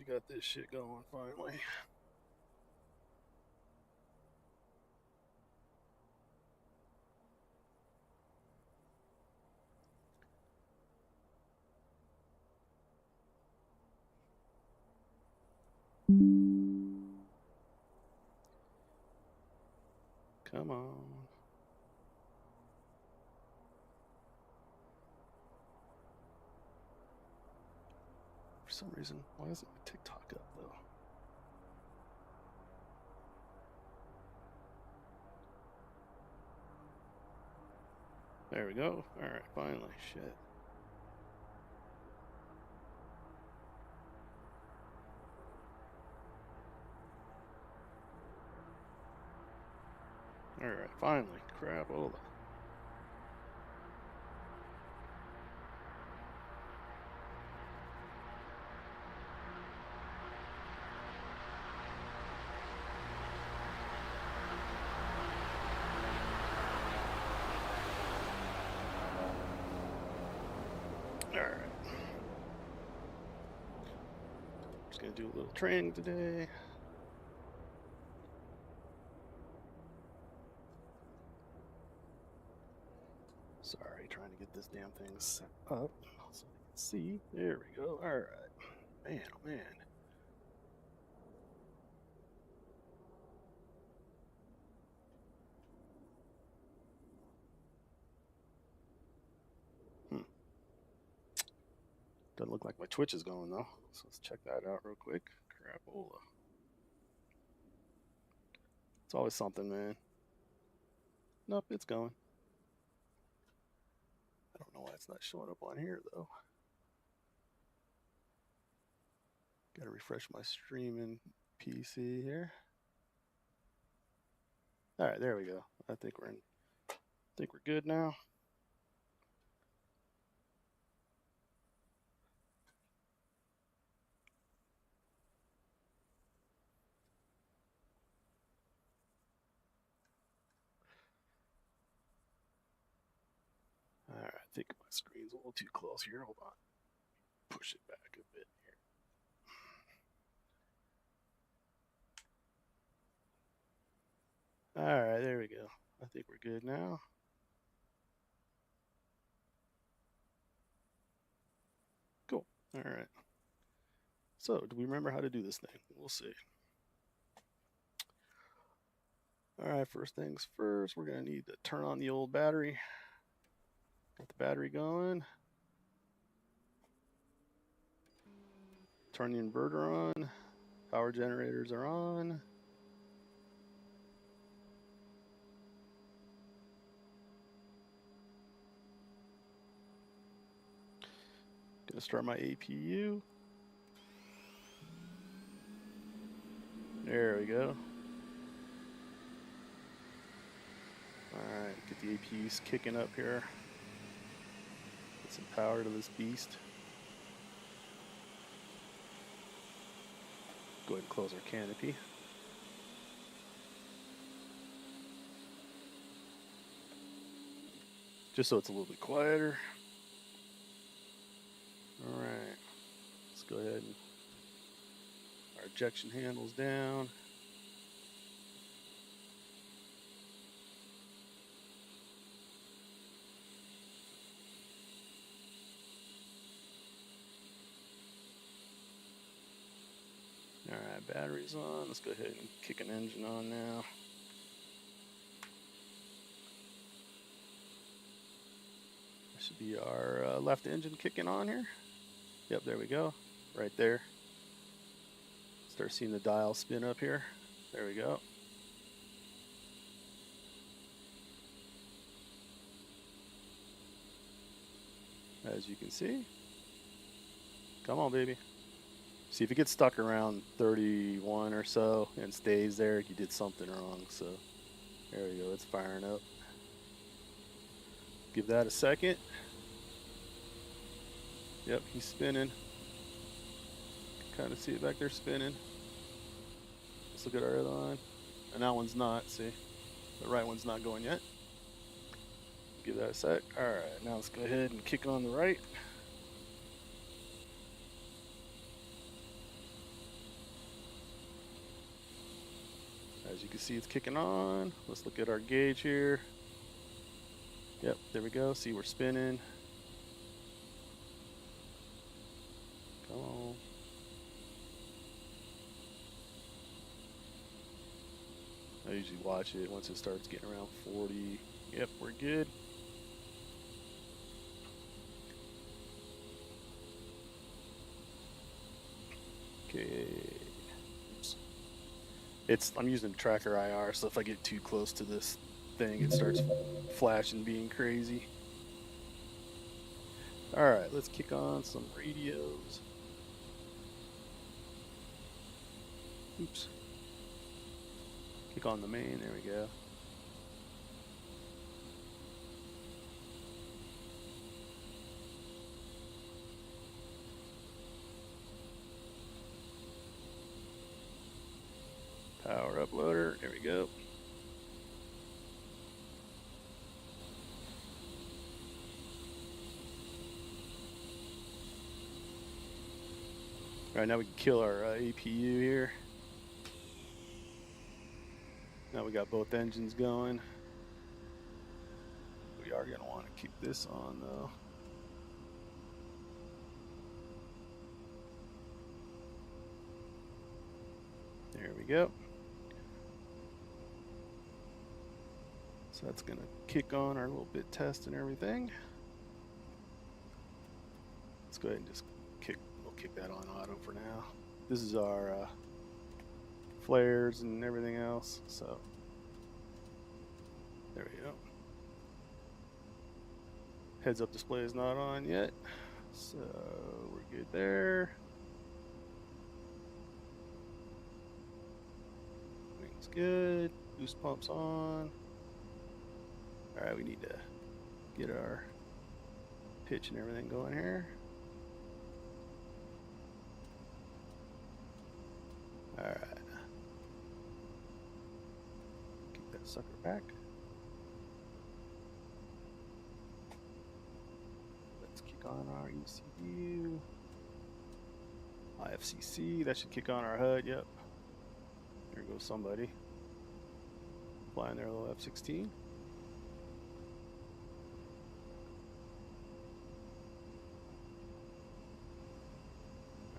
got this shit going finally. Come on. For some reason, why isn't my TikTok up though? There we go. All right, finally. Shit. All right, finally. Crapola. All right. Just gonna do a little training today. Sorry, trying to get this damn thing set up so they can see. There we go. All right. Man, oh man. Doesn't look like my Twitch is going though. So let's check that out real quick. Crapola. It's always something, man. Nope, it's going. I don't know why it's not showing up on here though. Gotta refresh my streaming PC here. All right, there we go. I think we're good now. All right, I think my screen's a little too close here. Hold on. Push it back a bit here. All right, there we go. I think we're good now. Cool. All right. So, do we remember how to do this thing? We'll see. All right, first things first, we're going to need to turn on the old battery. Got the battery going. Turn the inverter on. Power generators are on. Gonna start my APU. There we go. All right, get the APUs kicking up here. Get some power to this beast. Go ahead and close our canopy. Just so it's a little bit quieter. All right, let's go ahead and our ejection handles down. All right, batteries on. Let's go ahead and kick an engine on now. That should be our left engine kicking on here. Yep, there we go. Right there. Start seeing the dial spin up here. There we go. As you can see. Come on, baby. See, if it gets stuck around 31 or so and stays there, you did something wrong. So there we go. It's firing up. Give that a second. Yep, he's spinning. Kind of see it back there spinning. Let's look at our other one. And that one's not, see? The right one's not going yet. Give that a sec. All right, now let's go ahead and kick on the right. As you can see, it's kicking on. Let's look at our gauge here. Yep, there we go. See, we're spinning. Come on. I usually watch it once it starts getting around 40. Yep, we're good. Okay. Oops. I'm using tracker IR, so if I get too close to this thing, it starts flashing, being crazy. All right, let's kick on some radios. Oops. Kick on the main, there we go. Power up loader, there we go. All right, now we can kill our APU here. Now we got both engines going. We are going to want to keep this on though. There we go. So that's going to kick on our little bit test and everything. Let's go ahead and just we'll kick that on auto for now. This is our flares and everything else. So there we go. Heads up display is not on yet. So we're good there. Wings good. Boost pumps on. All right, we need to get our pitch and everything going here. All right. Keep that sucker back. Let's kick on our ECU. IFCC, that should kick on our HUD, yep. There goes somebody. Flying their little F-16.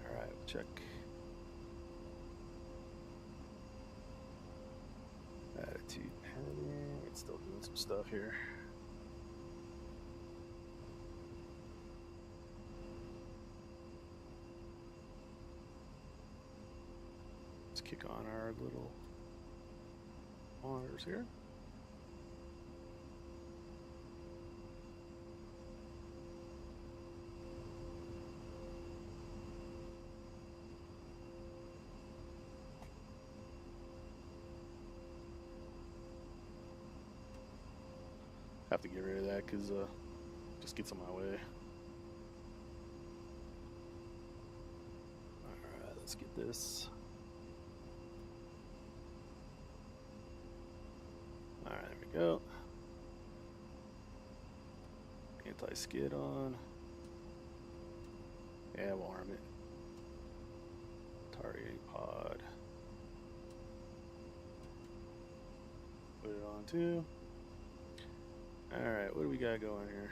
Alright, we'll check. Attitude heading. It's still doing some stuff here. Let's kick on our little monitors here. Have to get rid of that because just gets in my way. Alright, let's get this. Alright, there we go. Anti-skid on. Yeah, we'll arm it. Targeting pod. Put it on too. Alright, what do we got going here?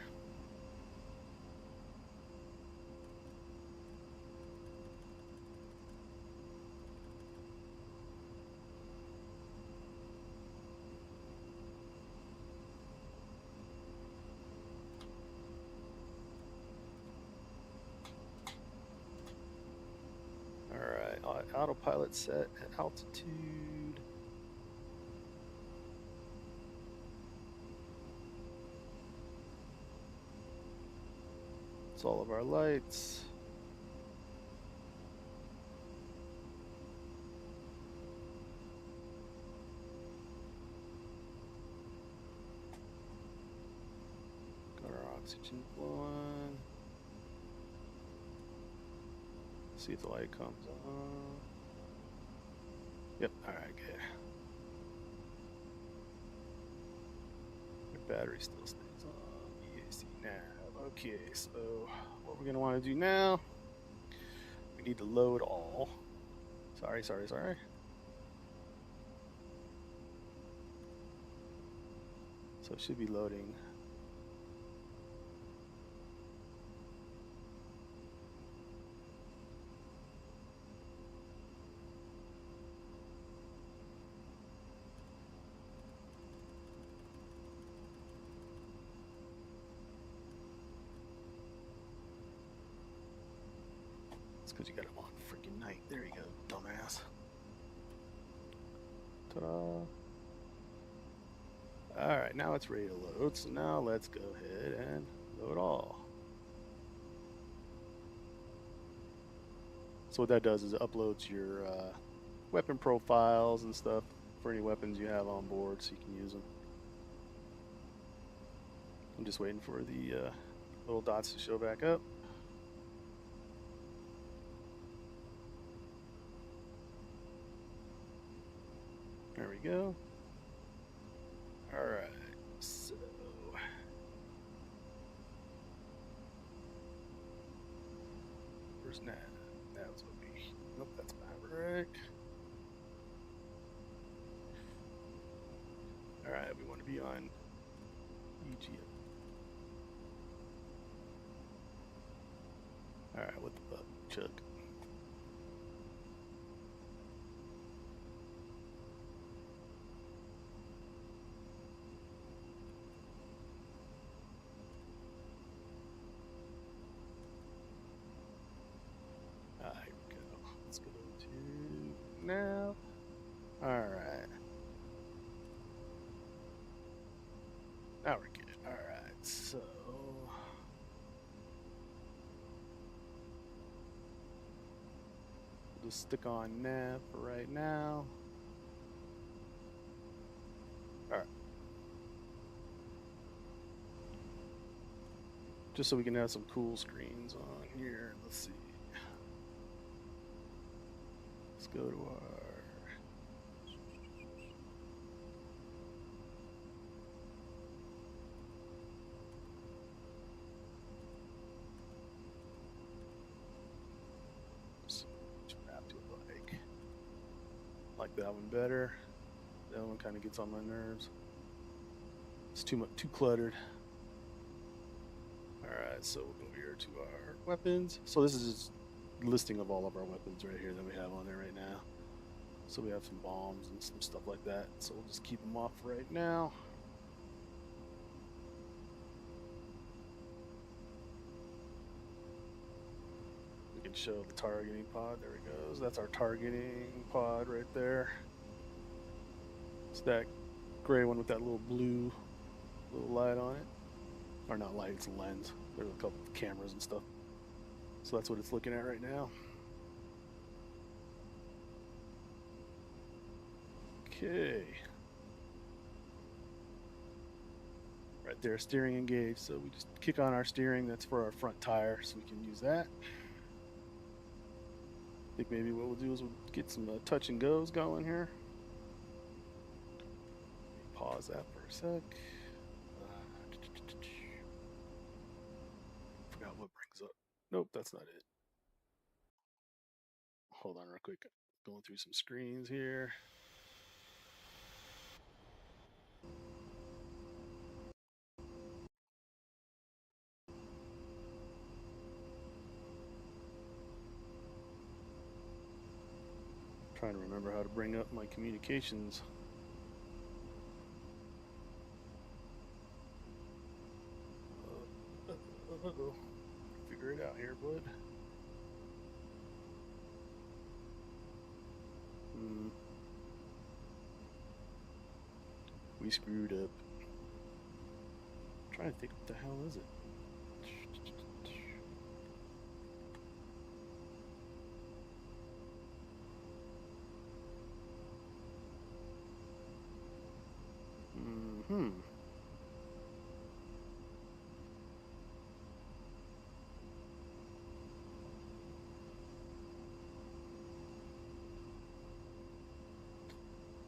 Alright, autopilot set at altitude. It's all of our lights. Got our oxygen flowing. See if the light comes on. Yep, alright, good. Your battery still stays on. EAC nav. Okay, so what we're gonna want to do now, we need to load all. Sorry. So it should be loading. It's because you got them on freaking night. There you go, dumbass. Ta-da. Alright, now it's ready to load. So now let's go ahead and load all. So what that does is it uploads your weapon profiles and stuff for any weapons you have on board so you can use them. I'm just waiting for the little dots to show back up. There we go. Alright, so where's Nav? Nav's OB. Nope, that's Maverick. Alright, we want to be on EGM. Alright, what the fuck? Chuck. Here we go. Let's go to now. Alright. Now we're good. Alright, so we'll just stick on nav for right now. Alright. Just so we can have some cool screens on here. Let's see. Let's go to our like that one better. That one kind of gets on my nerves. It's too cluttered. Alright, so we'll go here to our weapons. So this is just a listing of all of our weapons right here that we have on there right now. So we have some bombs and some stuff like that. So we'll just keep them off right now. We can show the targeting pod. There it goes. That's our targeting pod right there. It's that gray one with that little blue little light on it. Or not light, it's a lens. There's a couple of cameras and stuff. So that's what it's looking at right now. Okay. Right there, steering engaged. So we just kick on our steering. That's for our front tire, so we can use that. I think maybe what we'll do is we'll get some touch and goes going here. Pause that for a sec. Forgot what brings up. Nope, that's not it. Hold on real quick. Going through some screens here. Trying to remember how to bring up my communications. Figure it out here, bud. We screwed up. I'm trying to think, what the hell is it?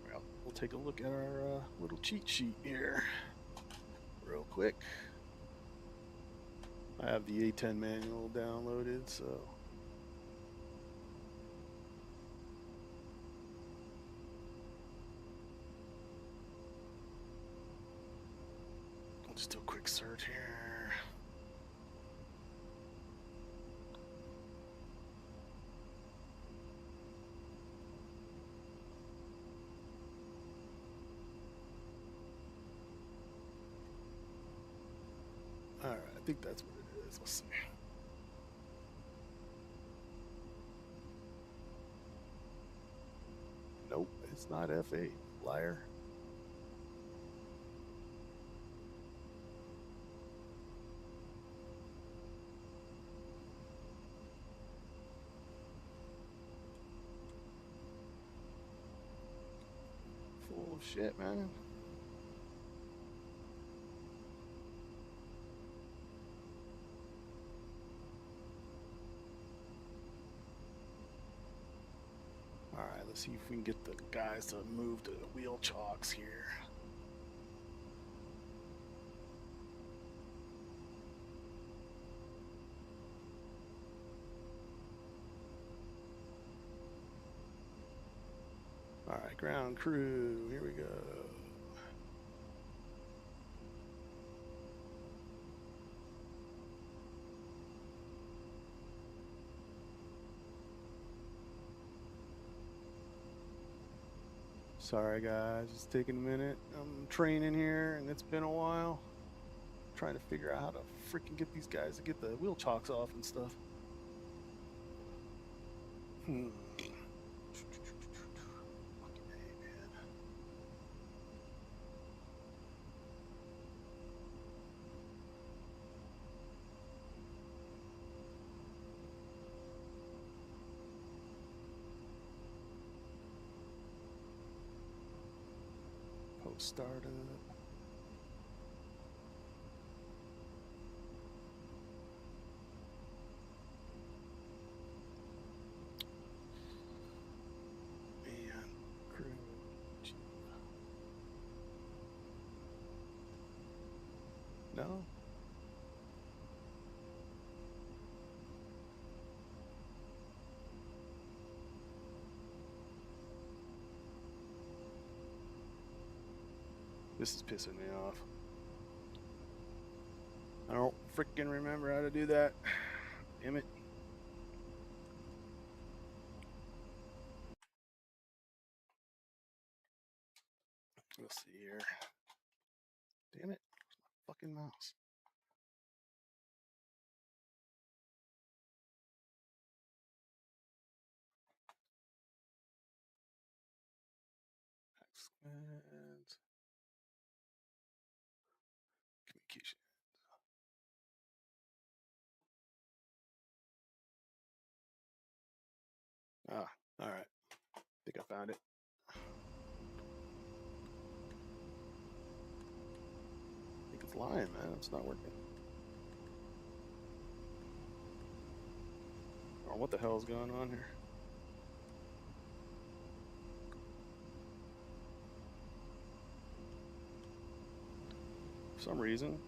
Well, we'll take a look at our little cheat sheet here real quick. I have the A10 manual downloaded, so Just do a quick search here. All right, I think that's what it is. Let's see. Nope, it's not F8. Liar. Full of shit, man. All right, let's see if we can get the guys to move to the wheel chocks here. All right, ground crew, here we go. Sorry guys, it's taking a minute. I'm training here and it's been a while. I'm trying to figure out how to freaking get these guys to get the wheel chocks off and stuff. Fucking A, man. Post startup. No? This is pissing me off. I don't freaking remember how to do that. Damn it. Let's see here. Damn it. Where's my fucking mouse? And communication. Ah, all right. I think I found it. I think it's lying, man. It's not working. Oh, what the hell is going on here? For some reason,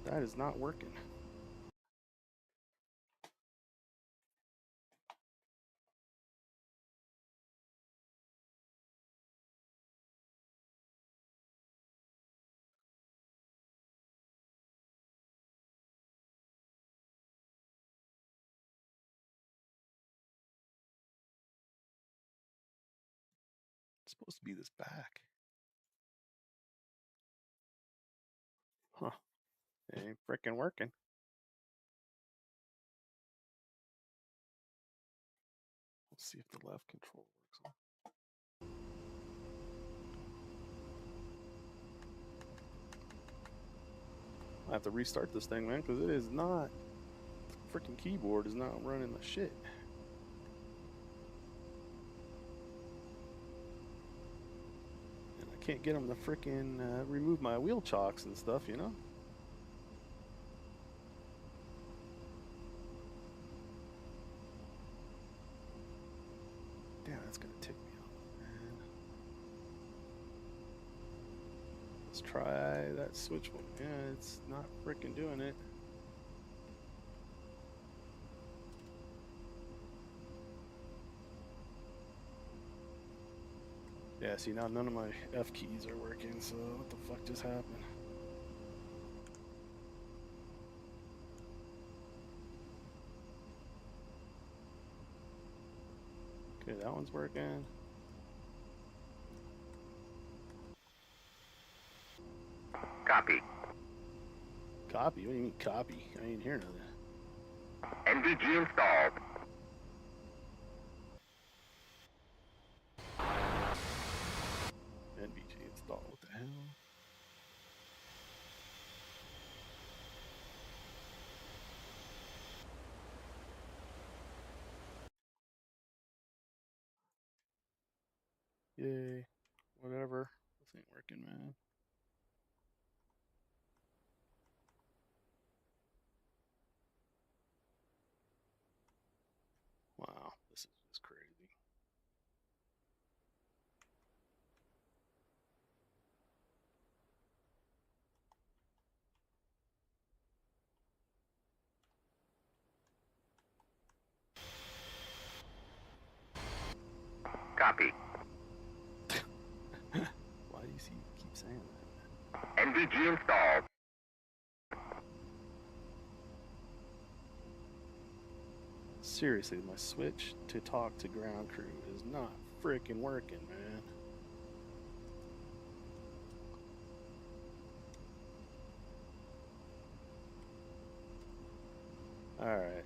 that is not working. It's supposed to be this back. Huh. It ain't freaking working. Let's see if the left control works. I have to restart this thing, man, because it is not. The freaking keyboard is not running the shit. And I can't get them to freaking remove my wheel chocks and stuff, you know? Damn, that's gonna tick me off, man. Let's try that switch one. Yeah, it's not freaking doing it. Yeah, see, now none of my F keys are working, so what the fuck just happened? Okay, that one's working. Copy. Copy? What do you mean copy? I ain't hearing nothing. NVG installed. NVG installed. What the hell? Yay. Whatever. This ain't working, man. Wow, this is just crazy. Copy. Why do you keep saying that? NVG installed. Seriously, my switch to talk to ground crew is not freaking working, man. Alright.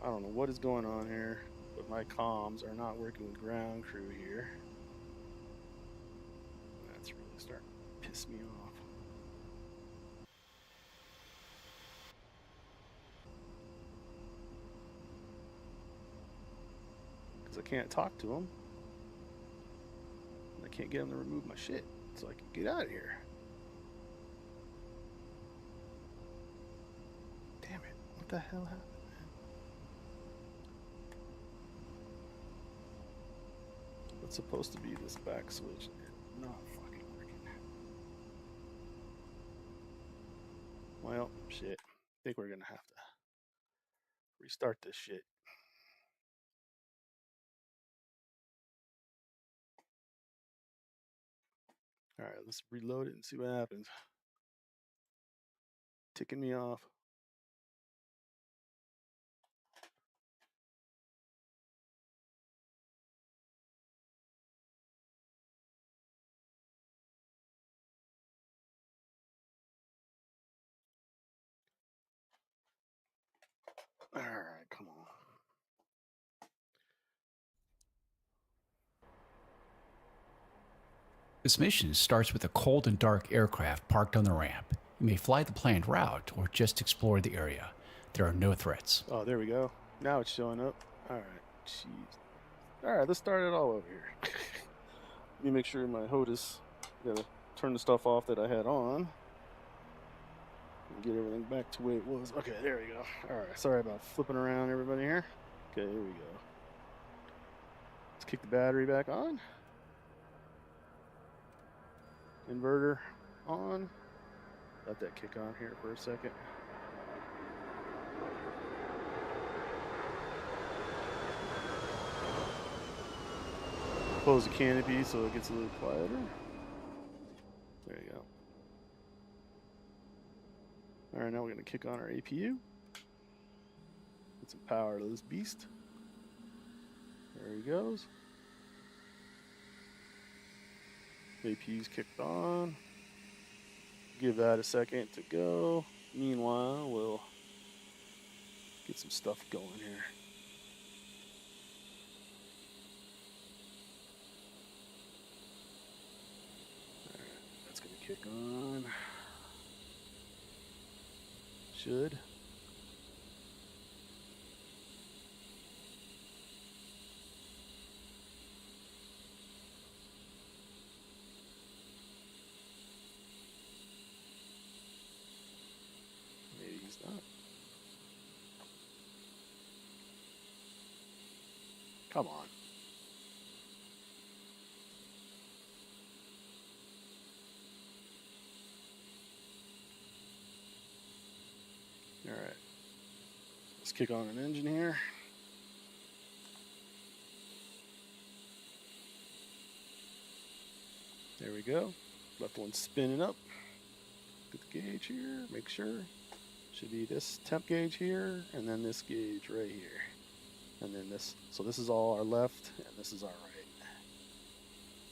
I don't know what is going on here, but my comms are not working with ground crew here. That's really starting to piss me off. Because I can't talk to them. And I can't get them to remove my shit so I can get out of here. Damn it. What the hell happened? It's supposed to be this back switch. It's not fucking working. Well, shit. I think we're gonna have to restart this shit. Alright, let's reload it and see what happens. Ticking me off. Alright, come on. This mission starts with a cold and dark aircraft parked on the ramp. You may fly the planned route or just explore the area. There are no threats. Oh, there we go. Now it's showing up. Alright, jeez. Alright, let's start it all over here. Let me make sure my HOTAS. Gotta turn the stuff off that I had on. And get everything back to the way it was. Okay, there we go. Alright, sorry about flipping around everybody here. Okay, here we go. Let's kick the battery back on. Inverter on. Let that kick on here for a second. Close the canopy so it gets a little quieter. There you go. Alright, now we're going to kick on our APU. Put some power to this beast. There he goes. APU's kicked on. Give that a second to go. Meanwhile, we'll get some stuff going here. Alright, that's going to kick on. Should. Maybe he's not. Come on. Alright. Let's kick on an engine here. There we go. Left one spinning up. Get the gauge here. Make sure. Should be this temp gauge here, and then this gauge right here. And then this, so this is all our left, and this is our right.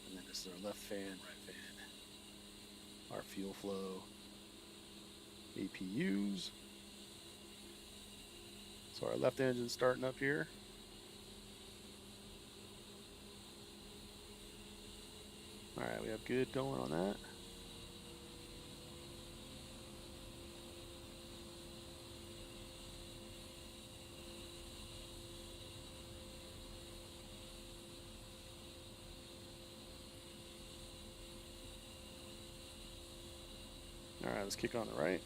And then this is our left fan, right fan. Our fuel flow APUs. So our left engine's starting up here. All right, we have good going on that. All right, let's kick on the right.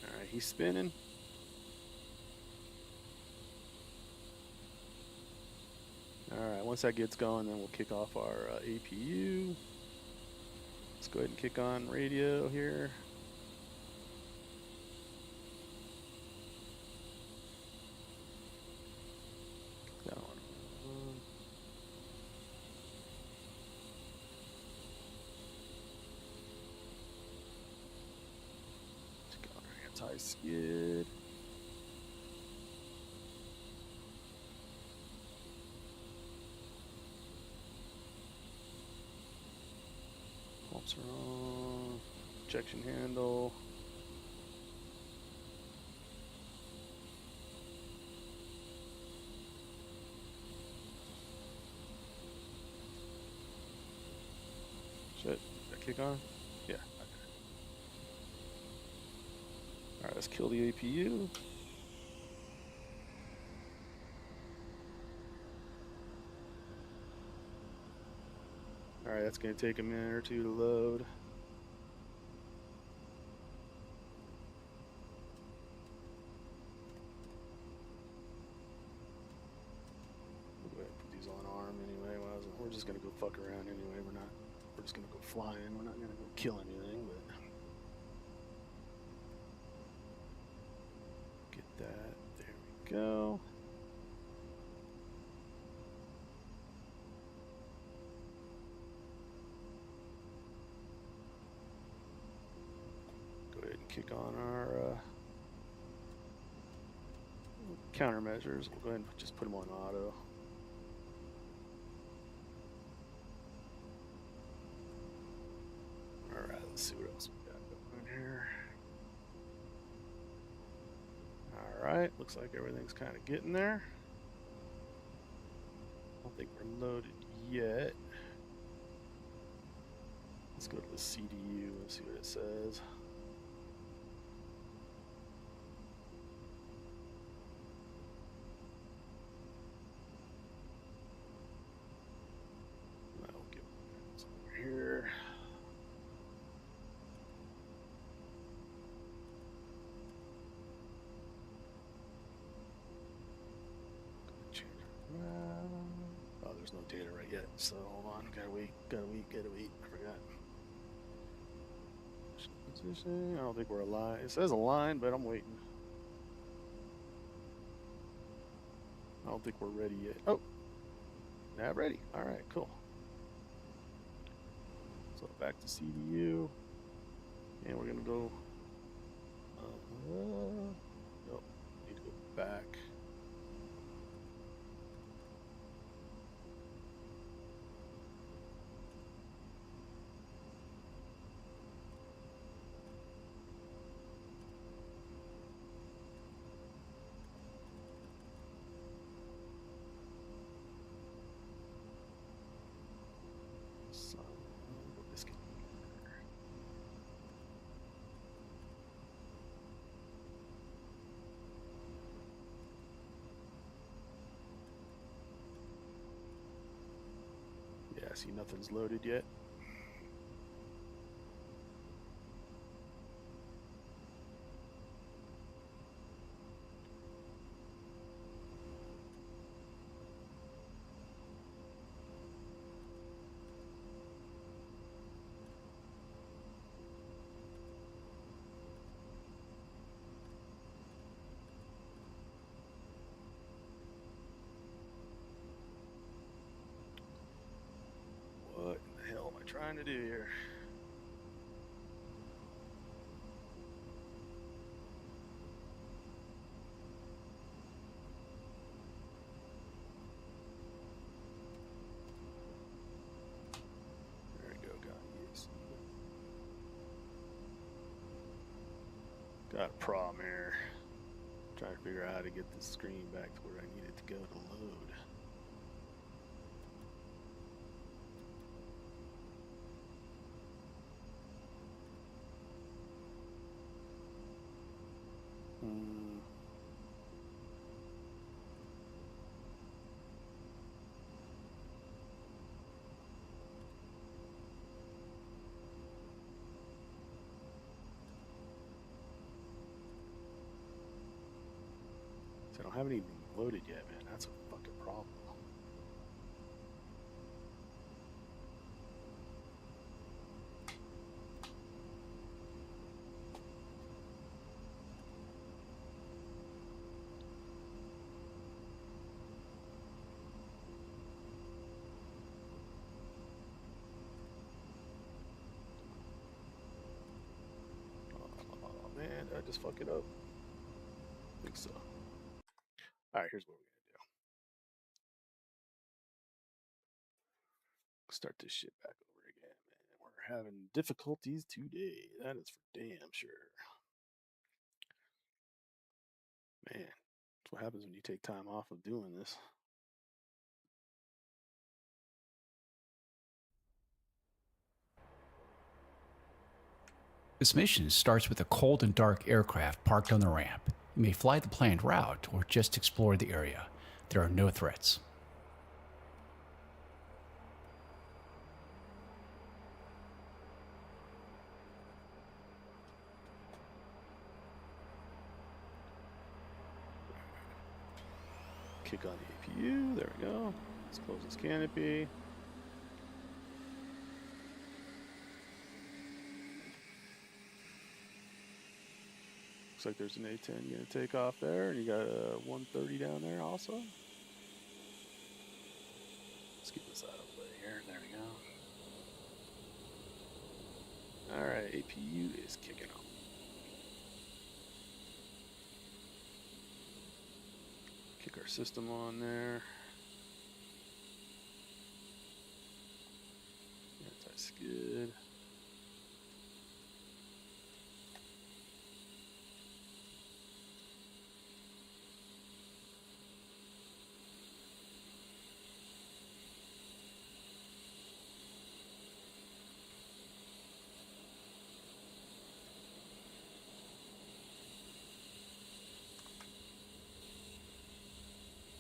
All right, he's spinning. All right, once that gets going, then we'll kick off our APU. Let's go ahead and kick on radio here. That one. Check on our anti-skid. Pumps are on. Injection handle. Shit, did that kick on? Yeah. Okay. All right, let's kill the APU. All right, that's going to take a minute or two to load. We'll go ahead and put these on arm anyway. We're just going to go fuck around anyway. We're just going to go flying. We're not going to go kill anything, but get that. There we go. Kick on our countermeasures. We'll go ahead and just put them on auto. All right, let's see what else we got going here. All right, looks like everything's kind of getting there. I don't think we're loaded yet. Let's go to the CDU and see what it says. Here. Oh, there's no data right yet, so hold on. Gotta wait. I forgot. Position. I don't think we're aligned. It says aligned, but I'm waiting. I don't think we're ready yet. Oh, not ready. All right, cool. So back to CDU, and we're gonna go. Nope, need to go back. Yeah, see, nothing's loaded yet. What in the hell am I trying to do here? Got a problem here. Trying to figure out how to get this screen back to where I need it to go to load. I don't have anything loaded yet, man. That's a fucking problem. Oh man, did I just fuck it up? I think so. Alright, here's what we're gonna do. Start this shit back over again, man. We're having difficulties today. That is for damn sure. Man, that's what happens when you take time off of doing this. This mission starts with a cold and dark aircraft parked on the ramp. You may fly the planned route or just explore the area. There are no threats. Kick on the APU. There we go. Let's close this canopy. Looks like there's an A10 gonna take off there, and you got a 130 down there also. Let's get this out of the way here. There we go. All right, APU is kicking off. Kick our system on there. Anti-skid.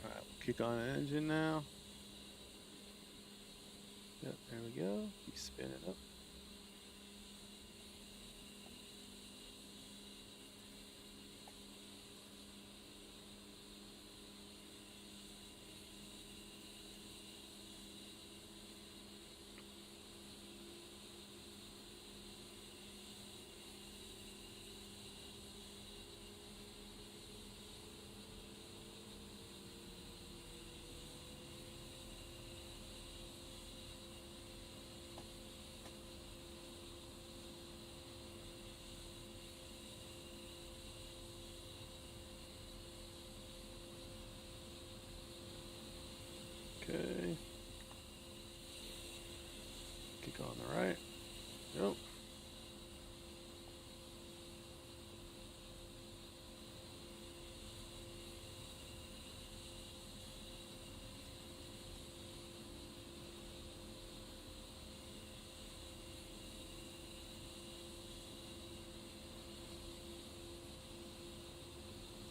Alright, we'll kick on the engine now. Yep, there we go. Keep spinning up. Okay. Kick on the right. Yep.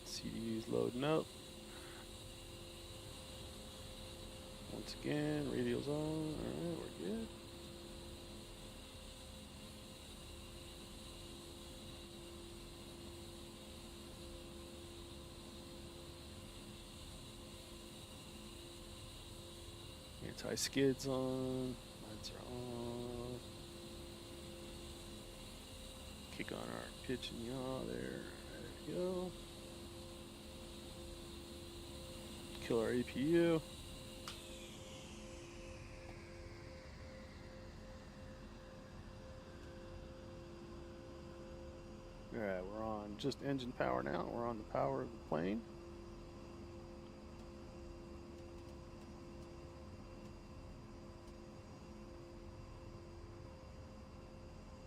CDU's loading up. Once again, radio's on. Alright, we're good. Anti-skids on. Lights are on. Kick on our pitch and yaw there. There we go. Kill our APU. Alright, we're on just engine power now. We're on the power of the plane.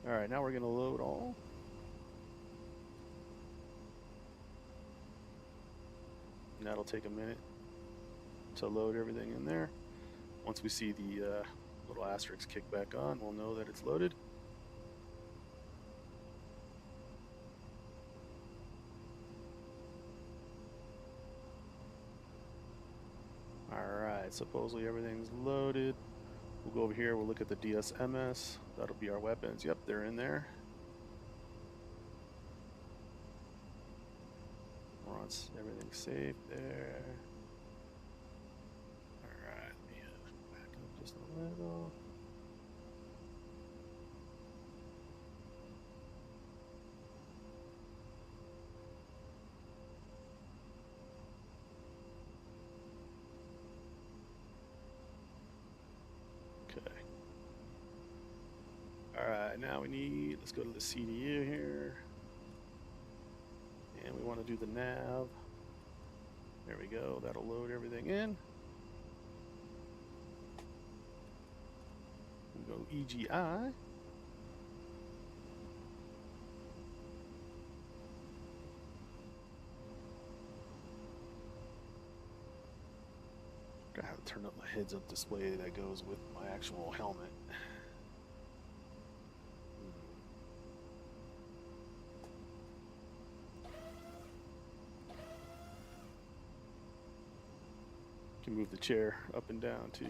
Alright, now we're going to load all. and that'll take a minute to load everything in there. Once we see the little asterisk kick back on, we'll know that it's loaded. Alright, supposedly everything's loaded. We'll go over here, we'll look at the DSMS. That'll be our weapons. Yep, they're in there. Once everything's safe there. Alright, let me back up just a little. Okay. Alright, now we need, let's go to the CDU here. And we want to do the nav. There we go, that'll load everything in. We'll go EGI. I have to turn up my heads-up display that goes with my actual helmet. Can move the chair up and down too.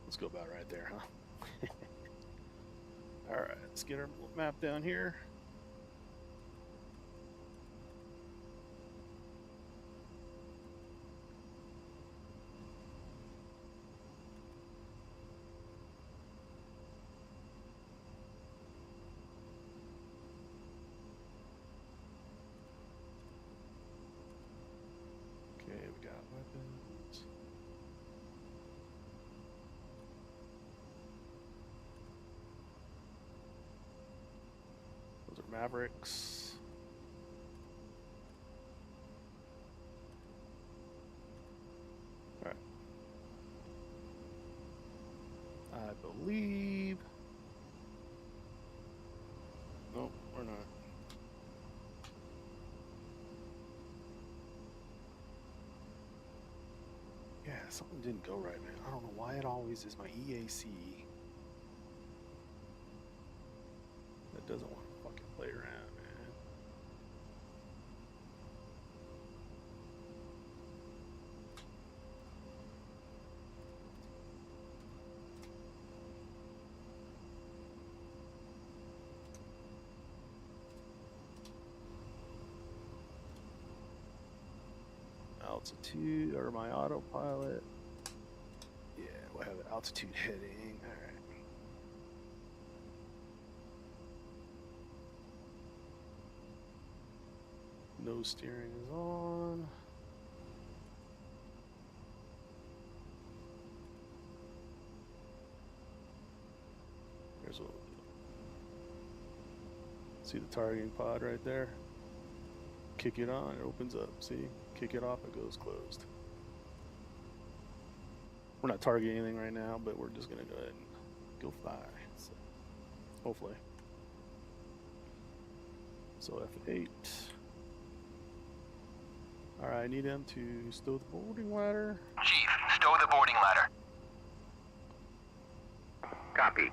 Let's go about right there, huh? All right, let's get our map down here. Okay, we got weapons. Those are Mavericks. All right. I believe. Nope, we're not. Yeah, something didn't go right, man. I don't know why it always is my EAC that doesn't want to fucking play around, man. Altitude, or my autopilot. Yeah, we'll have an altitude heading. All right. Nose steering is on. Here's what we'll do. See the targeting pod right there? Kick it on, it opens up. See? Kick it off, it goes closed. We're not targeting anything right now, but we're just gonna go ahead and go fly. So, hopefully. So F8. Alright, I need him to stow the boarding ladder. Chief, stow the boarding ladder. Copy.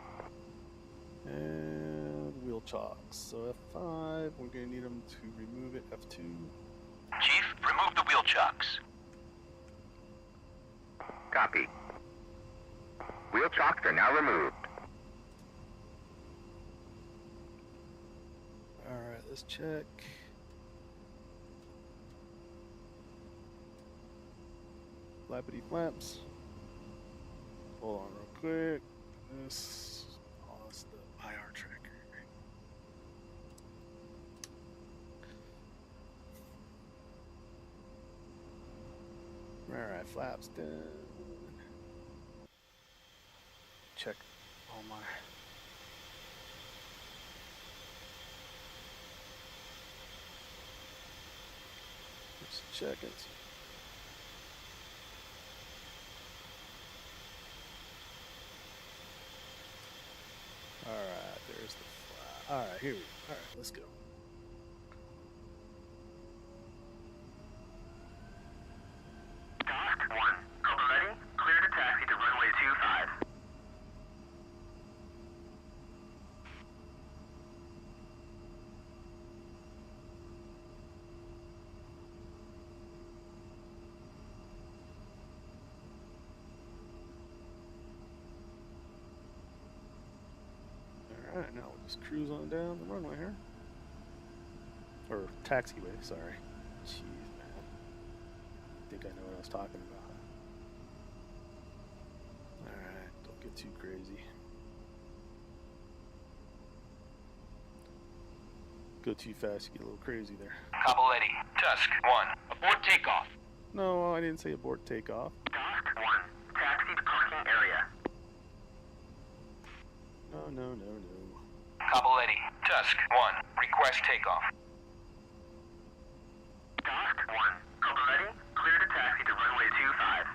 And wheel chocks. So F5, we're gonna need him to remove it. F2. Chief, remove the wheel chocks. Copy. Wheel chocks are now removed. Alright, let's check. Flappity flaps. Hold on real quick. This pause the IR tracker. Alright, flaps done. Check all my Just checking. Alright, there's the fly. Alright, here we go. Alright, let's go. Task 1. Cobra ready. Clear to taxi to runway 25. Alright, now we'll just cruise on down the runway here. Or taxiway, sorry. Jeez, man. I think I know what I was talking about. Alright, don't get too crazy. Go too fast, you get a little crazy there. Capoletti, Tusk 1. Abort takeoff. No, I didn't say abort takeoff. Task 1. Taxi to parking area. No, no, no, no. Capoletti, Tusk 1. Request takeoff. Task 1. Cobra ready. Clear to taxi to runway 25.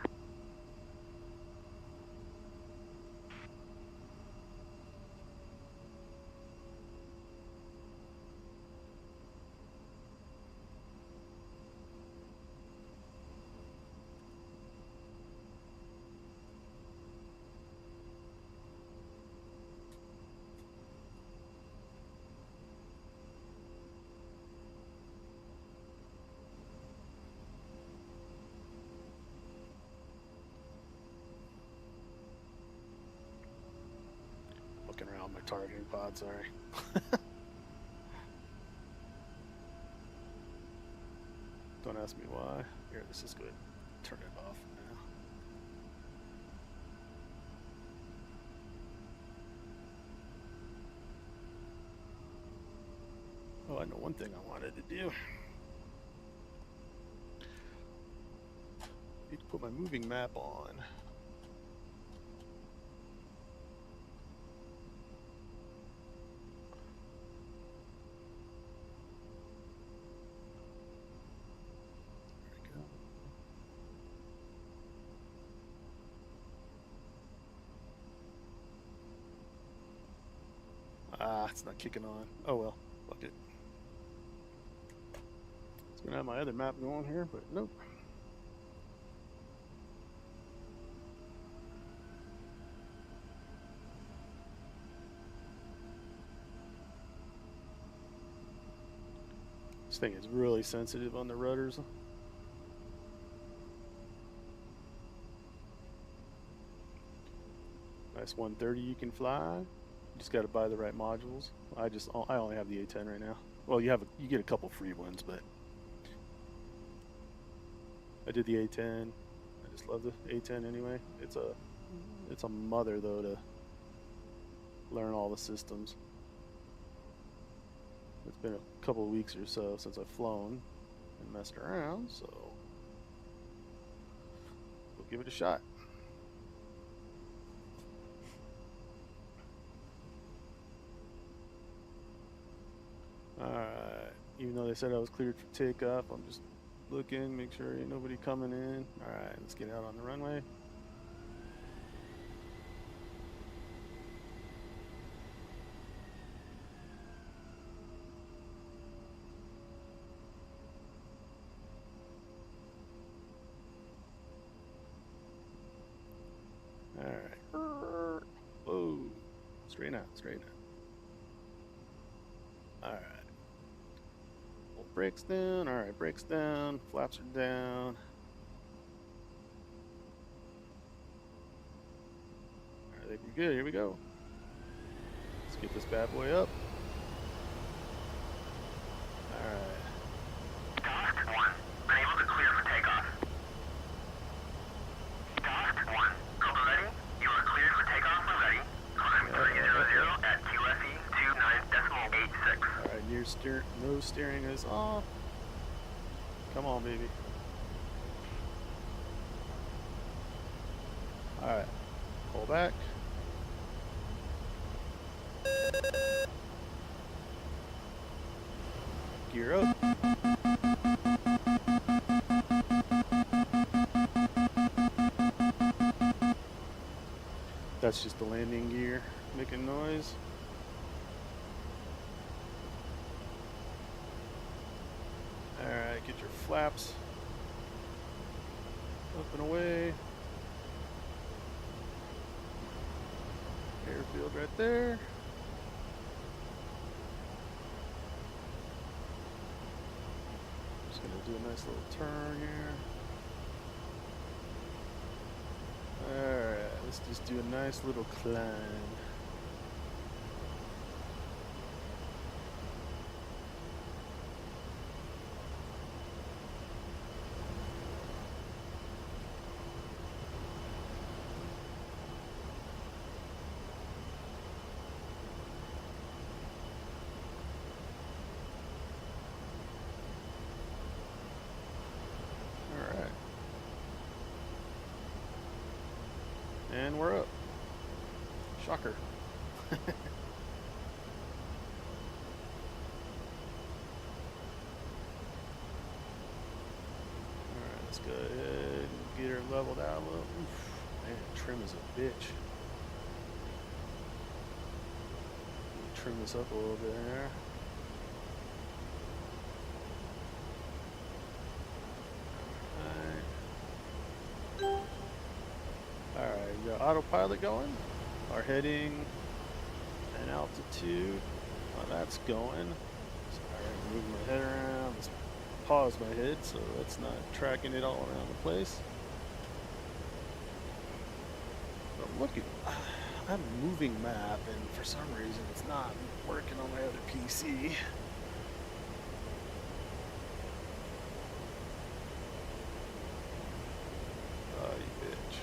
Looking around my targeting pod, sorry. Don't ask me why. Here, let's just go ahead and turn it off now. Oh, I know one thing I wanted to do. Need to put my moving map on. Ah, it's not kicking on. Oh well, fuck it. It's gonna have my other map going here, but nope. This thing is really sensitive on the rudders. Nice 130 you can fly. You just got to buy the right modules. I only have the A10 right now. Well, you get a couple free ones, but I did the A10. I just love the A10 anyway. It's a mother though to learn all the systems. It's been a couple of weeks or so since I've flown and messed around, so we'll give it a shot. Alright, even though they said I was cleared for takeoff, I'm just looking, make sure ain't nobody coming in. Alright, let's get out on the runway. Alright. Whoa. Straighten out, straighten out. Alright. Brakes down. Alright, brakes down. Flaps are down. Alright, I think we're good. Here we go. Let's get this bad boy up. Alright. Task 1. Unable to clear for takeoff. Task 1. Cobra ready. You are cleared for takeoff when ready. Climb 300 at QFE 29.86. Alright, nose steering is off. Come on, baby. Alright. Pull back. Gear up. That's just the landing gear making noise. Alright, get your flaps up and away. Airfield right there. Just gonna do a nice little turn here. Alright, let's just do a nice little climb. Alright. And we're up. Shocker. Alright, let's go ahead and get her leveled out a little. Oof, man, trim is a bitch. Trim this up a little bit there. Alright, we got autopilot going. Our heading and altitude. Well, that's going. Sorry, moving my head around. Let's pause my head so that's not tracking it all around the place. But look at, I'm moving map and for some reason it's not working on my other PC. Oh, you bitch.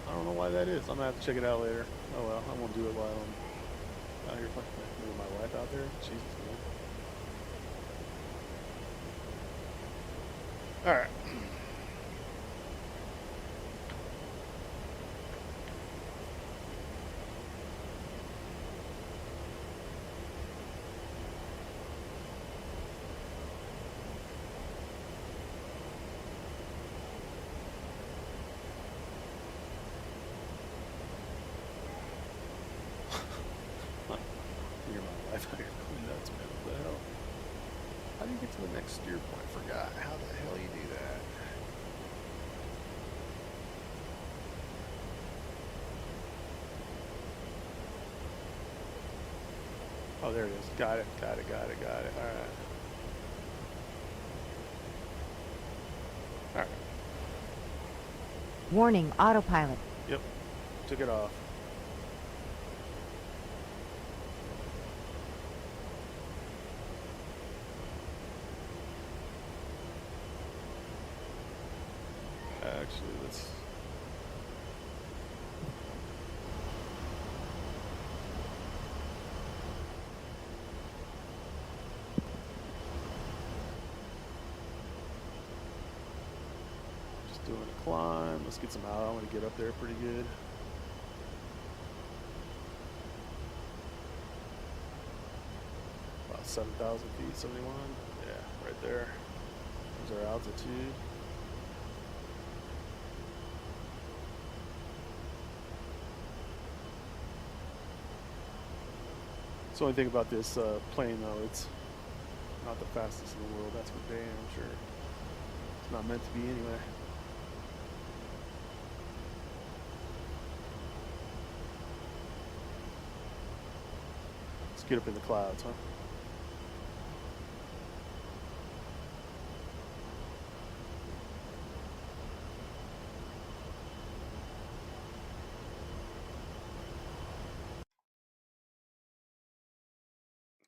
I don't know why that is. I'm gonna have to check it out later. Oh well, I won't do it while I'm out here moving my wife out there. Jesus, man. Alright. You're my wife out here going nuts, man. What the hell? How do you get to the next steer point? Forgot how the hell you do that. Oh, there it is. Got it. Got it. Got it. Got it. All right. All right. Warning, autopilot. Yep. Took it off. Actually, let's. Just doing a climb. Let's get some out. I want to get up there pretty good. About 7,000 feet, 71. Yeah, right there. There's our altitude. That's the only thing about this plane, though. It's not the fastest in the world. That's for damn sure. It's not meant to be anyway. Let's get up in the clouds, huh?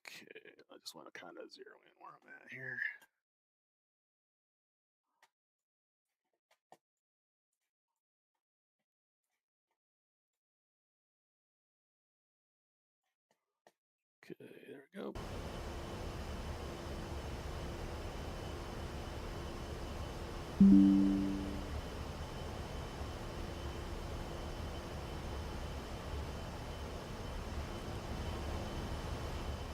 Okay, I just want to kind of zero in where I'm at here. Okay, there we go.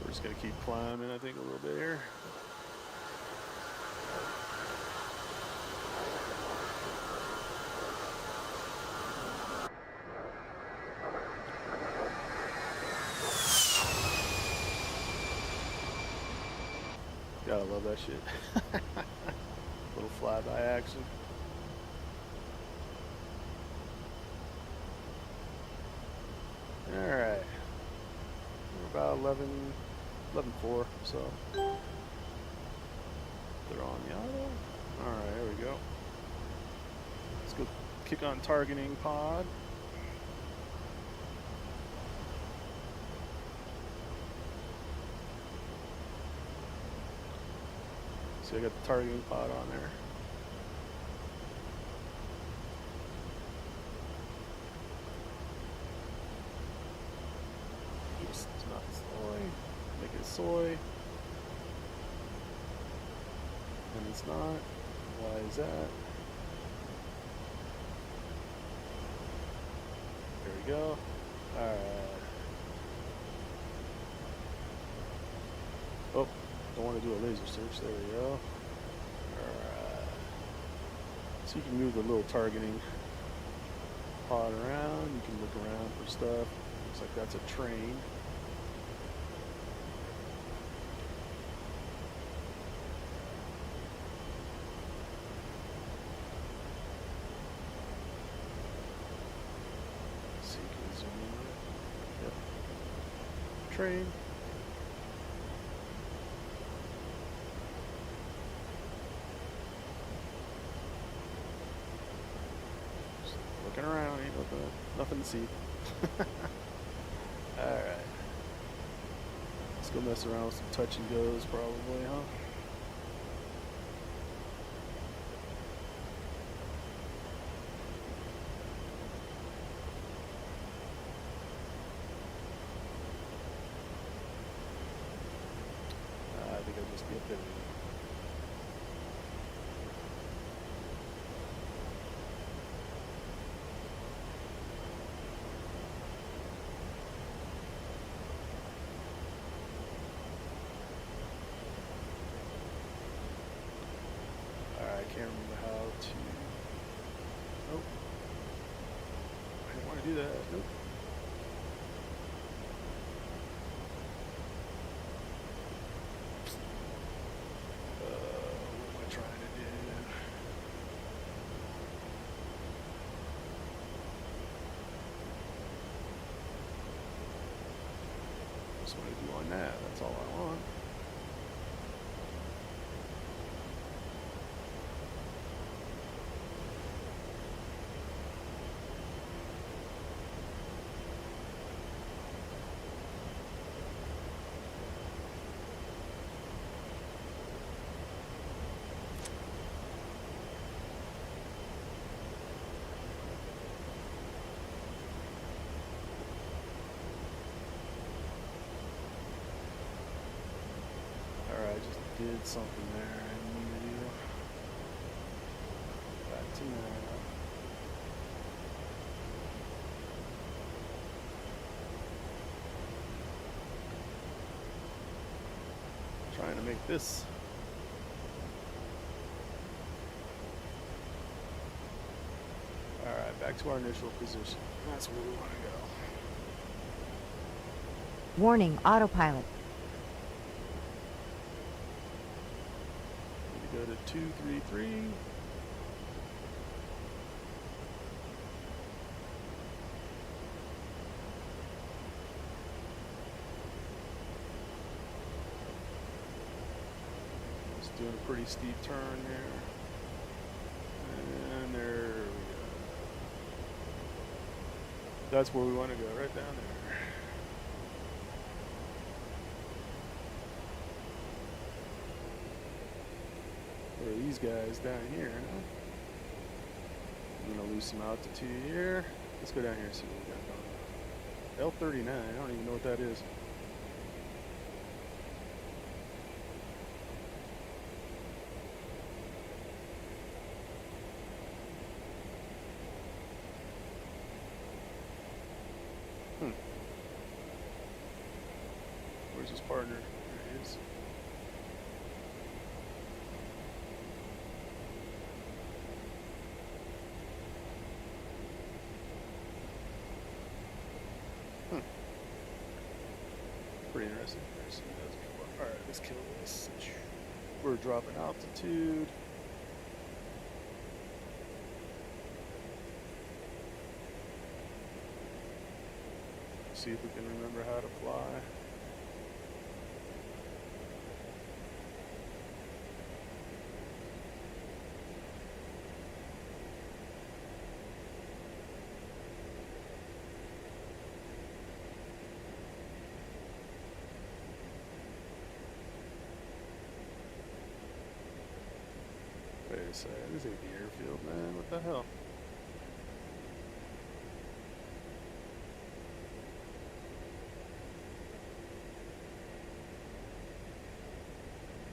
We're just gonna keep climbing, I think, a little bit here. Gotta love that shit. Little flyby action. Alright. We're about 11.4, so. They're on the auto. Alright, there we go. Let's go kick on targeting pod. So I got the targeting pod on there. Oops, it's not soy. Make it soy. And it's not. Why is that? There we go. Alright. Oh, don't want to do a laser search. There we go. Alright. So you can move the little targeting pod around. You can look around for stuff. Looks like that's a train. So you can zoom in. Yep. Train. Just looking around, ain't nothing to see. Alright. Let's go mess around with some touch and goes probably, huh? I think I'll just get there. I can't remember how to. Nope. I didn't want to do that. Nope. What am I trying to do? Just want to do on that. That's all I want. Alright, I just did something there I need to do. Back to now. Trying to make this. Alright, back to our initial position. That's where we want to go. Warning, autopilot. Need to go to 233. Just doing a pretty steep turn here. And there we go. That's where we want to go, right down there. There are these guys down here, huh? I'm gonna lose some altitude here. Let's go down here and see what we got going. L39, I don't even know what that is. Where's his partner? There he is. Pretty interesting. Alright, let's kill this. We're dropping altitude. See if we can remember how to fly. Wait a second, this ain't the airfield, man. What the hell?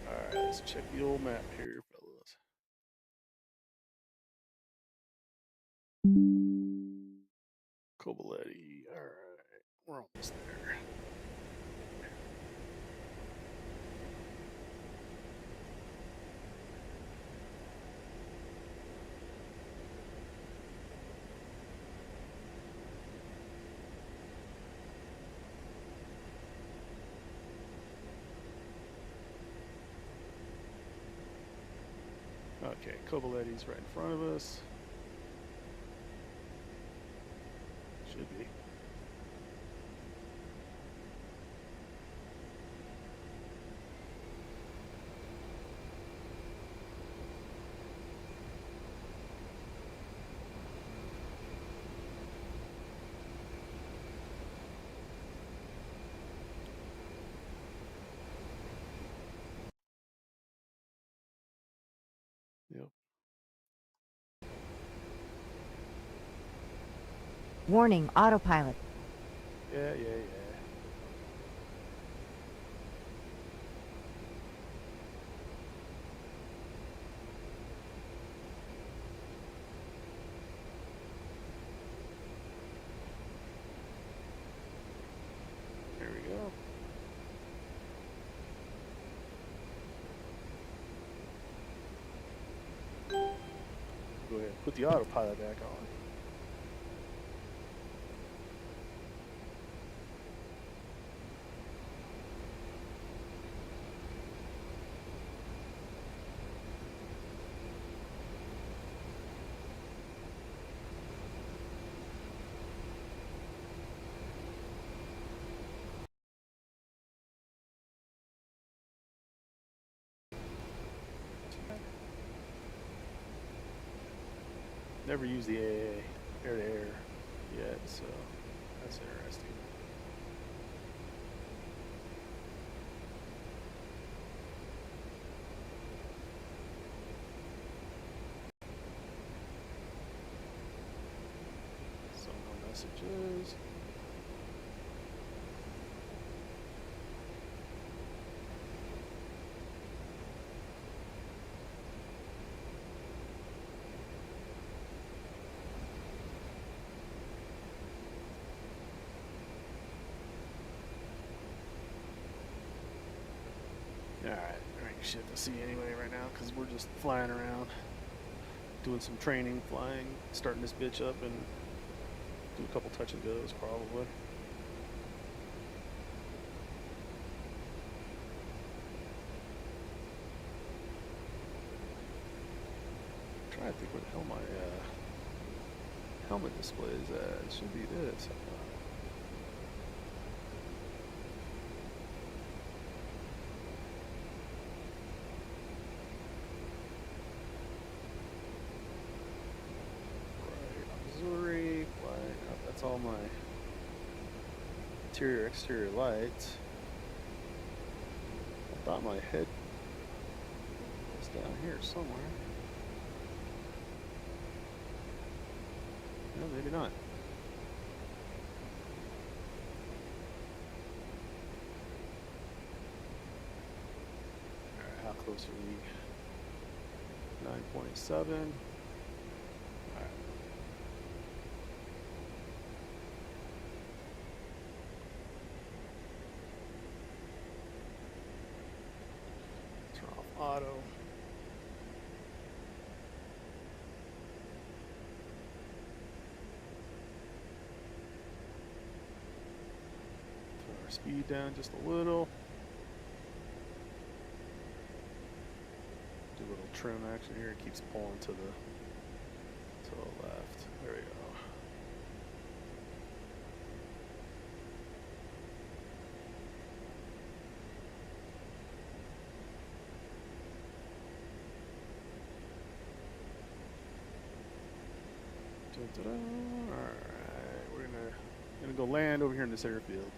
Alright, let's check the old map here, fellas. Cobaletti. Alright, we're almost there. Okay, Covaletti's right in front of us. Should be. Yep. Warning, autopilot. Yeah. There we go. Go ahead, put the autopilot back on. Never used the AA air-to-air yet, so that's interesting. Some more messages. Alright, there ain't shit to see anyway right now because we're just flying around, doing some training, flying, starting this bitch up, and do a couple touch and goes probably. Trying to think where the hell my helmet display is at. It should be this. Auxiliary, flying up. That's all my interior, exterior lights. I thought my head was down here somewhere. No, maybe not. Alright, how close are we? 9.7. Alright. Turn off auto. Turn our speed down just a little. little trim action here. It keeps pulling to the left. There we go. Alright, we're gonna go land over here in this airfield.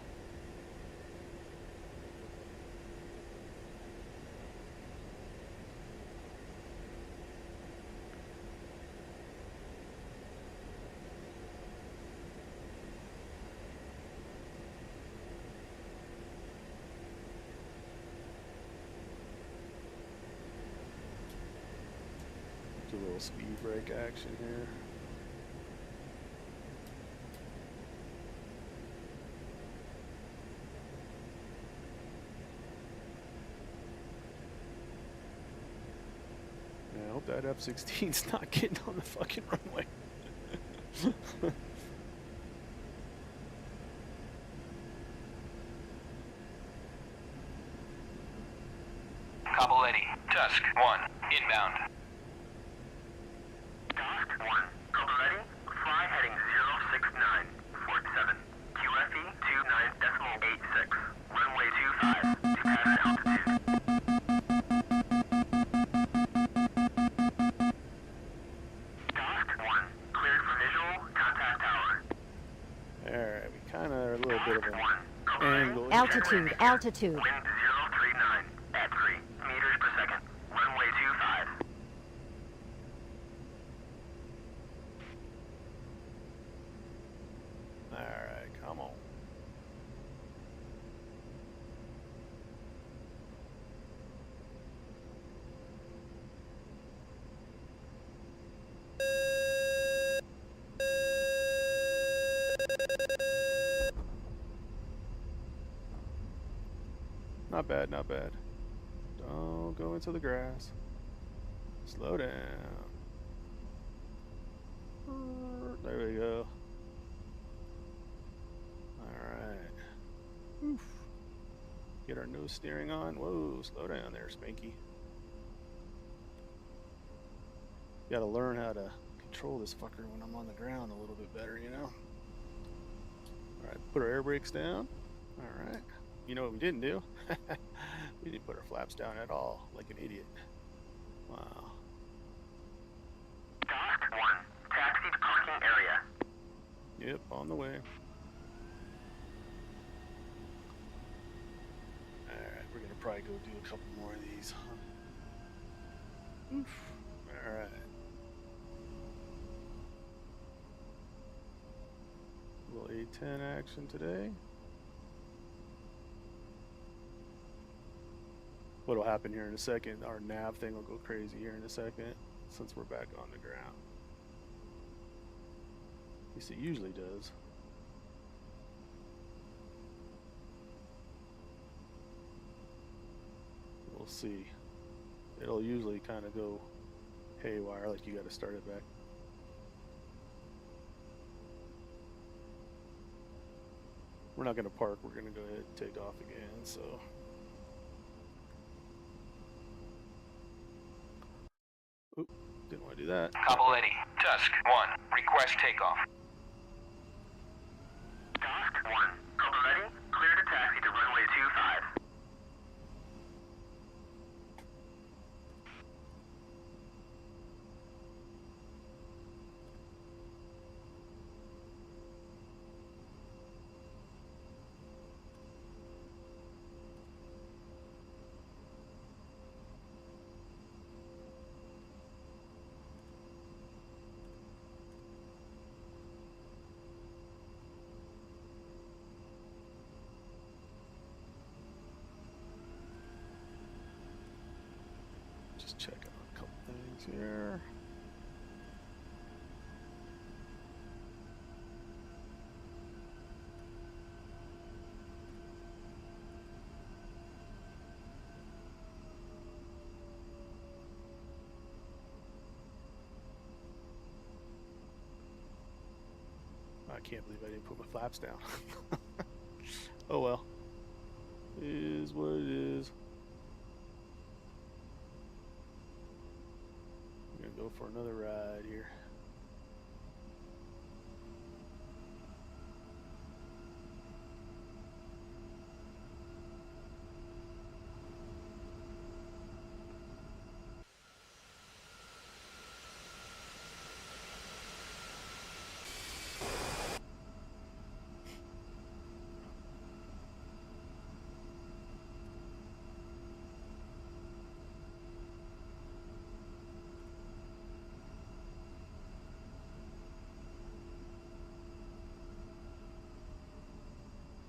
Do a little speed brake action here. Yeah, I hope that F-16's not getting on the fucking runway. Capoletti, Tusk 1, inbound. Tusk 1, Capoletti, fly heading 069, Fort 7, QFE 29.86, runway 25, to pattern altitude. Tusk 1, cleared for visual, contact tower. Alright, we kind of are a little bit of an angle. Altitude, altitude. Wind 039 at 3 meters per second, runway 25. Alright, come on. Not bad, not bad. Don't go into the grass. Slow down. There we go. Alright. Oof. Get our nose steering on. Whoa, slow down there, Spanky. Gotta learn how to control this fucker when I'm on the ground a little bit better, you know? Alright, put our air brakes down. Alright. You know what we didn't do? We didn't put our flaps down at all, like an idiot. Wow. Tusk 1, taxi to parking area. Yep, on the way. Alright, we're gonna probably go do a couple more of these. Oof. Alright. Little A10 action today. What'll happen here in a second, our nav thing will go crazy here in a second, since we're back on the ground. At least it usually does. We'll see. It'll usually kind of go haywire, like you got to start it back. We're not going to park, we're going to go ahead and take off again, so. Oop, didn't want to do that. Capoletti, Tusk 1, request takeoff. Tusk 1, Capoletti, clear to taxi to runway 25. Just checking on a couple things here. I can't believe I didn't put my flaps down. Oh well. It is what it is. Go for another ride here.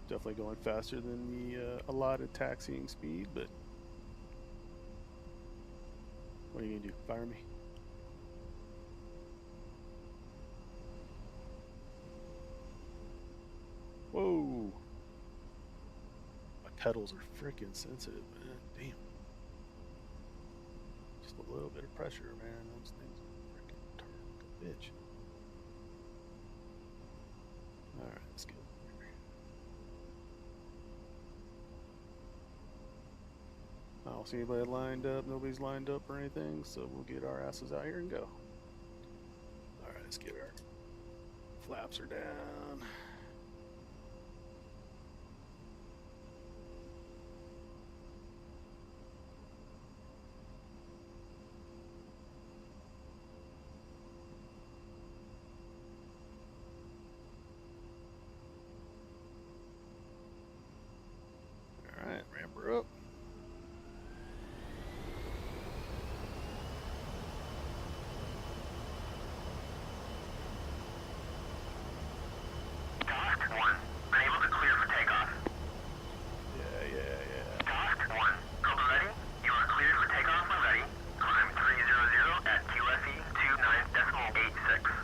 Definitely going faster than the allotted taxiing speed, but what are you gonna do? Fire me? Whoa! My pedals are freaking sensitive, man. Damn. Just a little bit of pressure, man. Those things are freaking turn like a bitch. Alright, let's go. I don't see anybody lined up. Nobody's lined up or anything, so we'll get our asses out here and go. Alright, let's get our flaps are down. Alright, ramp her up. Task 1, unable to clear for takeoff. Yeah. Task 1, code ready. You are cleared for takeoff when ready. Climb 300 at QFE 29.86.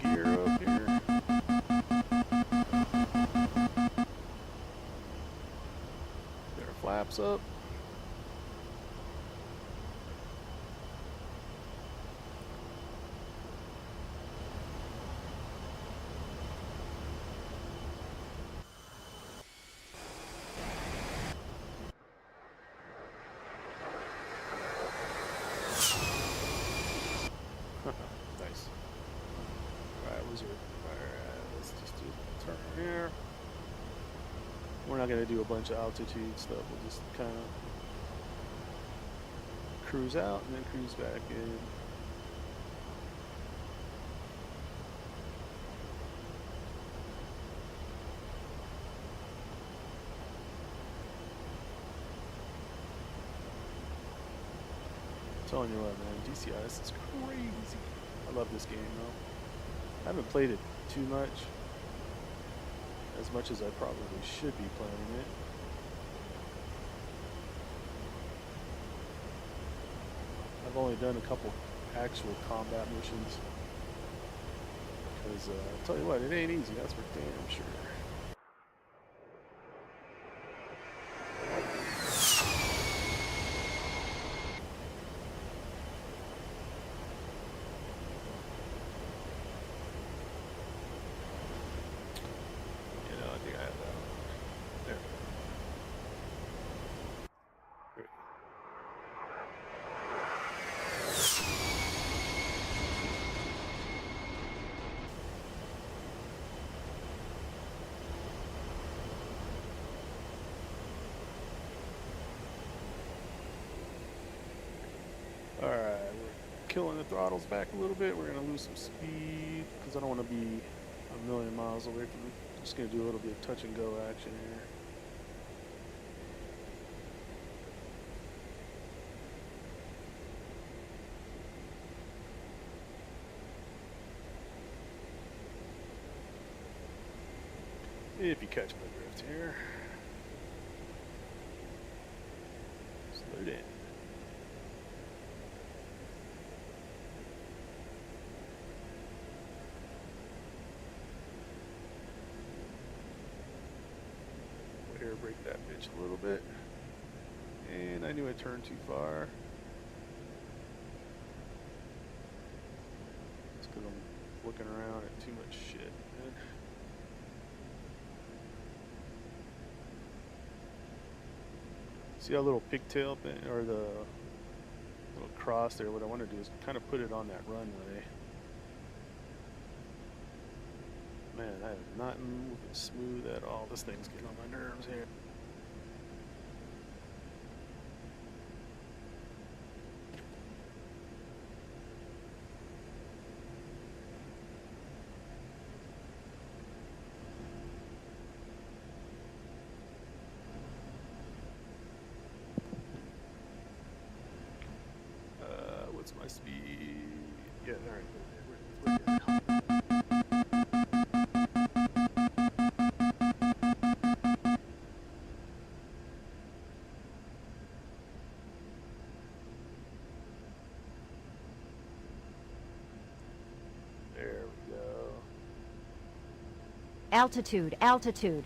Gear up here. Get our flaps up. Nice. Alright, reserve. Alright, let's just do a turn here. We're not going to do a bunch of altitude stuff. We'll just kind of cruise out and then cruise back in. I'm telling you what, man, DCS is crazy. I love this game though. I haven't played it too much as I probably should be playing it. I've only done a couple actual combat missions because I'll tell you what, it ain't easy, that's for damn sure. You know, I think I have that one. There. Great. Alright, we're killing the throttles back a little bit. We're going to lose some speed because I don't want to be a million miles away from it. Just going to do a little bit of touch and go action here. If you catch my drift here. Slow down. Air brake that bitch a little bit. And I knew I turned too far. Because I'm looking around at too much shit, man. See that little pigtail thing, or the little cross there? What I want to do is kind of put it on that runway. Man, that is not moving smooth at all. This thing's getting on my nerves here. What's my speed? Yeah, all right. We're good. There we go. Altitude, altitude.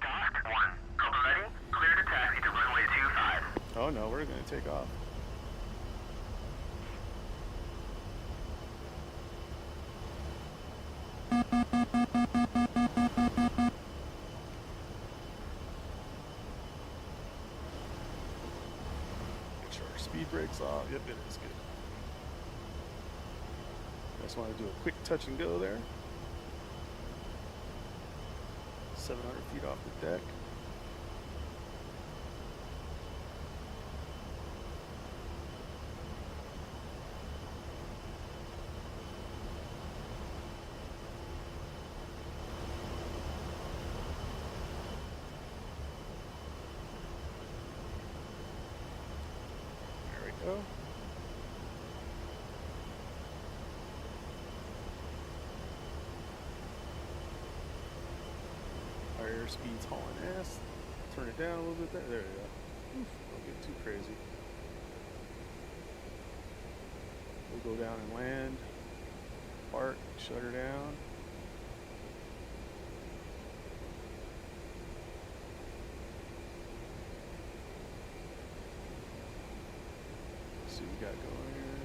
Task 1. Cobra ready. Clear to taxi to runway 25. Oh no, we're gonna take off. Make sure our speed brakes off. Yep, it is good. Just want to do a quick touch and go there. 700 feet off the deck. There we go. Our airspeed's hauling ass. Turn it down a little bit there. There we go. Oof, don't get too crazy. We'll go down and land. Park, shut her down. Let's see what we got going here.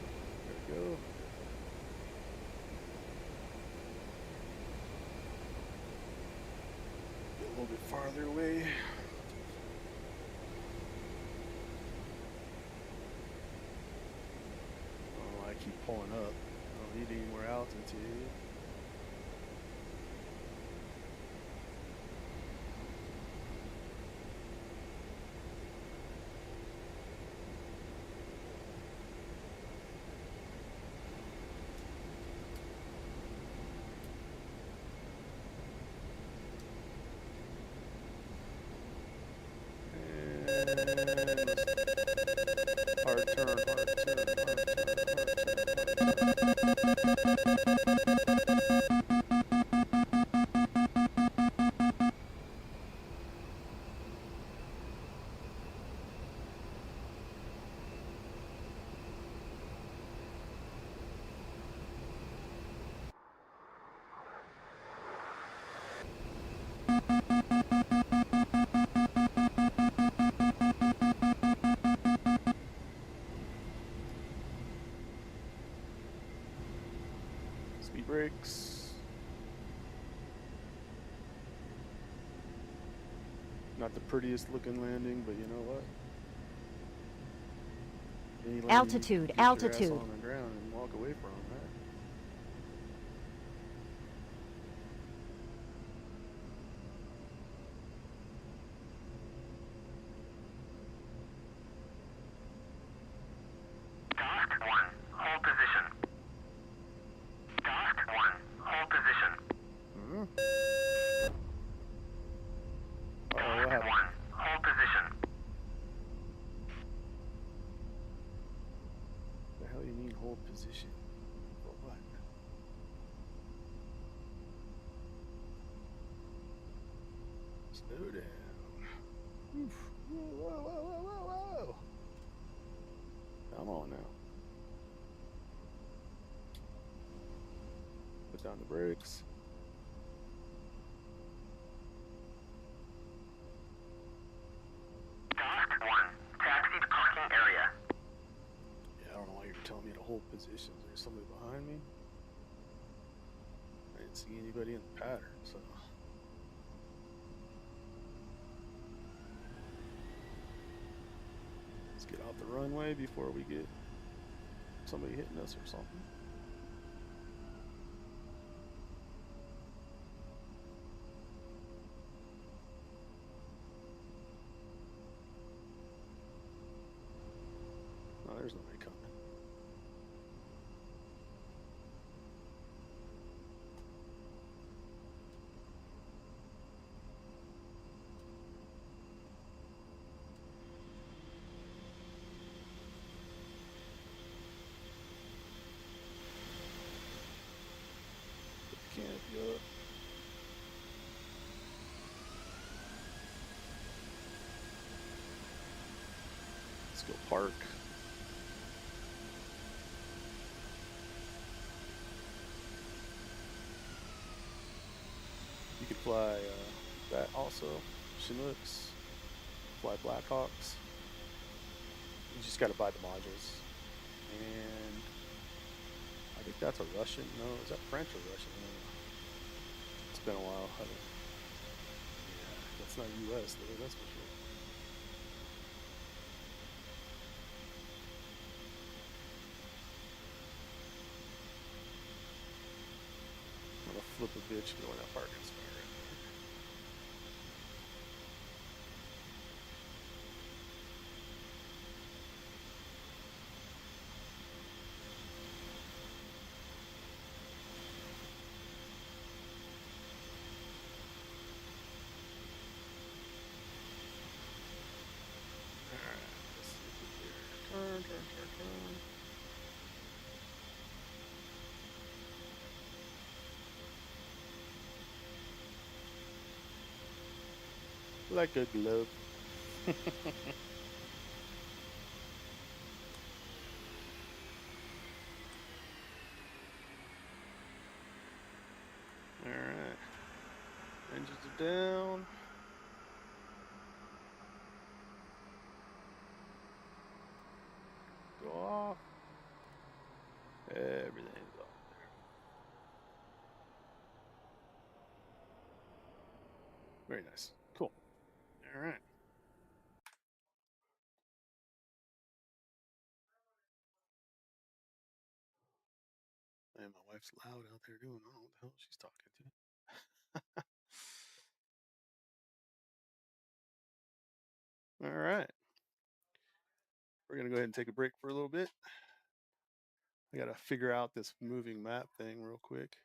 There we go. Get a little bit farther away. Oh, I keep pulling up. I don't need any more altitude. Hard turn, hard turn, hard turn. Speed brakes. Not the prettiest looking landing, but you know what? Any landing, Altitude, you get your ass altitude. on the ground and walk away from, right? Task 1. Hold position. Task 1. Hold position. Mm-hmm. Uh-oh, what Task happened? 1. Hold position. The hell you mean hold position? For what? Slow down. Oof. Whoa, whoa, whoa, whoa, whoa. Come on now. Put down the brakes. Task 1. Taxi to parking area. Yeah, I don't know why you're telling me to hold positions. There's somebody behind me. I didn't see anybody in the pattern, so. Let's get off the runway before we get somebody hitting us or something. No, there's nobody coming. Put the canopy up. Let's go park. You could fly that also, Chinooks, fly Blackhawks. You just got to buy the modules. And I think that's a Russian. No, is that French or Russian? I don't know. It's been a while. Yeah, that's not US though, that's for sure. I'm gonna flip a bitch and go in that parking spot right there. Alright, let's see if we can turn. Like a glove. Alright. Engines are down. Go off. Everything's off there. Very nice. Cool. Alright. Man, my wife's loud out there doing. I don't know what the hell she's talking to. All right. We're going to go ahead and take a break for a little bit. I got to figure out this moving map thing real quick.